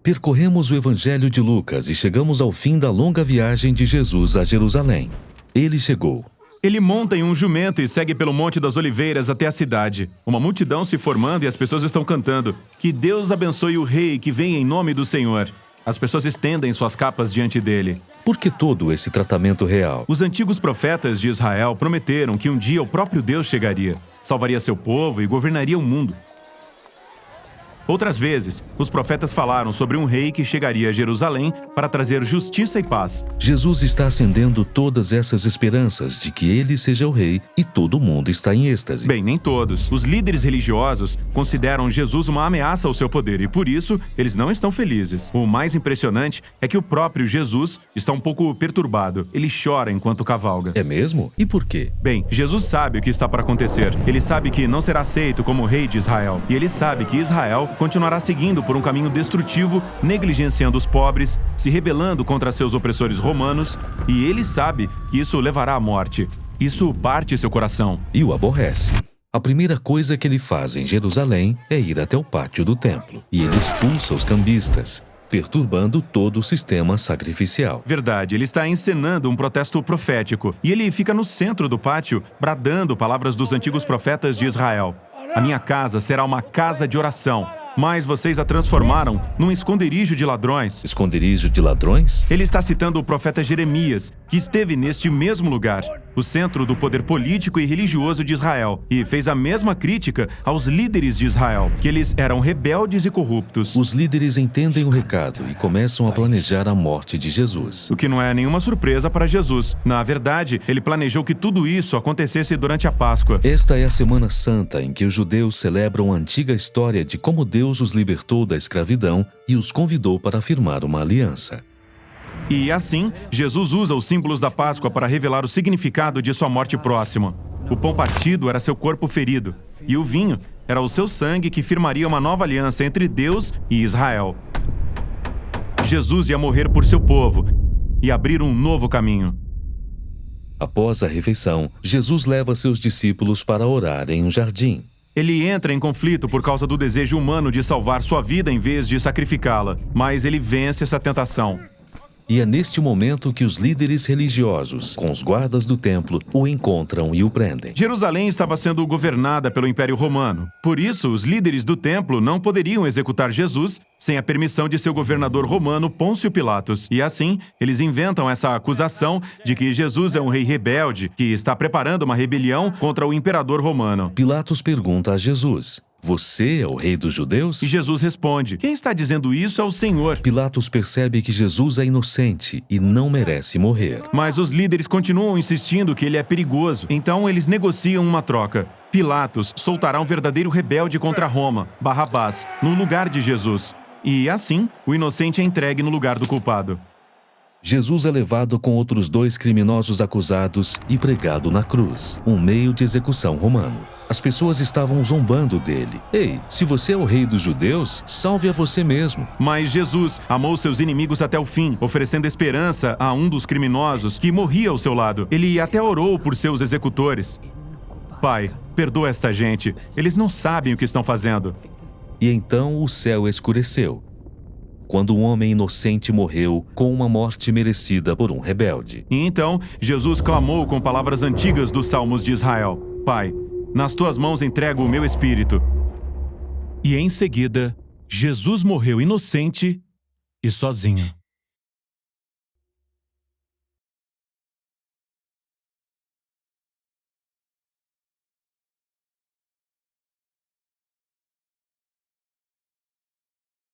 Percorremos o Evangelho de Lucas e chegamos ao fim da longa viagem de Jesus a Jerusalém. Ele chegou. Ele monta em um jumento e segue pelo Monte das Oliveiras até a cidade. Uma multidão se formando e as pessoas estão cantando: "Que Deus abençoe o Rei que vem em nome do Senhor." As pessoas estendem suas capas diante dele. Por que todo esse tratamento real? Os antigos profetas de Israel prometeram que um dia o próprio Deus chegaria, salvaria seu povo e governaria o mundo. Outras vezes, os profetas falaram sobre um rei que chegaria a Jerusalém para trazer justiça e paz. Jesus está acendendo todas essas esperanças de que ele seja o rei e todo mundo está em êxtase. Bem, nem todos. Os líderes religiosos consideram Jesus uma ameaça ao seu poder e, por isso, eles não estão felizes. O mais impressionante é que o próprio Jesus está um pouco perturbado. Ele chora enquanto cavalga. É mesmo? E por quê? Bem, Jesus sabe o que está para acontecer. Ele sabe que não será aceito como rei de Israel. E ele sabe que Israel continuará seguindo por um caminho destrutivo, negligenciando os pobres, se rebelando contra seus opressores romanos, e ele sabe que isso levará à morte. Isso parte seu coração. E o aborrece. A primeira coisa que ele faz em Jerusalém é ir até o pátio do templo. E ele expulsa os cambistas, perturbando todo o sistema sacrificial. Verdade, ele está encenando um protesto profético. E ele fica no centro do pátio, bradando palavras dos antigos profetas de Israel. "A minha casa será uma casa de oração, mas vocês a transformaram num esconderijo de ladrões." Esconderijo de ladrões? Ele está citando o profeta Jeremias, que esteve neste mesmo lugar, o centro do poder político e religioso de Israel, e fez a mesma crítica aos líderes de Israel, que eles eram rebeldes e corruptos. Os líderes entendem o recado e começam a planejar a morte de Jesus. O que não é nenhuma surpresa para Jesus. Na verdade, ele planejou que tudo isso acontecesse durante a Páscoa. Esta é a Semana Santa em que os judeus celebram a antiga história de como Deus os libertou da escravidão e os convidou para firmar uma aliança. E assim, Jesus usa os símbolos da Páscoa para revelar o significado de sua morte próxima. O pão partido era seu corpo ferido, e o vinho era o seu sangue que firmaria uma nova aliança entre Deus e Israel. Jesus ia morrer por seu povo e abrir um novo caminho. Após a refeição, Jesus leva seus discípulos para orar em um jardim. Ele entra em conflito por causa do desejo humano de salvar sua vida em vez de sacrificá-la, mas ele vence essa tentação. E é neste momento que os líderes religiosos, com os guardas do templo, o encontram e o prendem. Jerusalém estava sendo governada pelo Império Romano. Por isso, os líderes do templo não poderiam executar Jesus sem a permissão de seu governador romano, Pôncio Pilatos. E assim, eles inventam essa acusação de que Jesus é um rei rebelde que está preparando uma rebelião contra o imperador romano. Pilatos pergunta a Jesus: "Você é o rei dos judeus?" E Jesus responde: "Quem está dizendo isso é o Senhor." Pilatos percebe que Jesus é inocente e não merece morrer. Mas os líderes continuam insistindo que ele é perigoso. Então eles negociam uma troca. Pilatos soltará um verdadeiro rebelde contra Roma, Barrabás, no lugar de Jesus. E assim, o inocente é entregue no lugar do culpado. Jesus é levado com outros 2 criminosos acusados e pregado na cruz, um meio de execução romano. As pessoas estavam zombando dele. "Ei, se você é o rei dos judeus, salve a você mesmo." Mas Jesus amou seus inimigos até o fim, oferecendo esperança a um dos criminosos que morria ao seu lado. Ele até orou por seus executores. "Pai, perdoa esta gente. Eles não sabem o que estão fazendo." E então o céu escureceu, quando um homem inocente morreu com uma morte merecida por um rebelde. E então, Jesus clamou com palavras antigas dos Salmos de Israel: "Pai, nas tuas mãos entrego o meu espírito." E em seguida, Jesus morreu inocente e sozinho.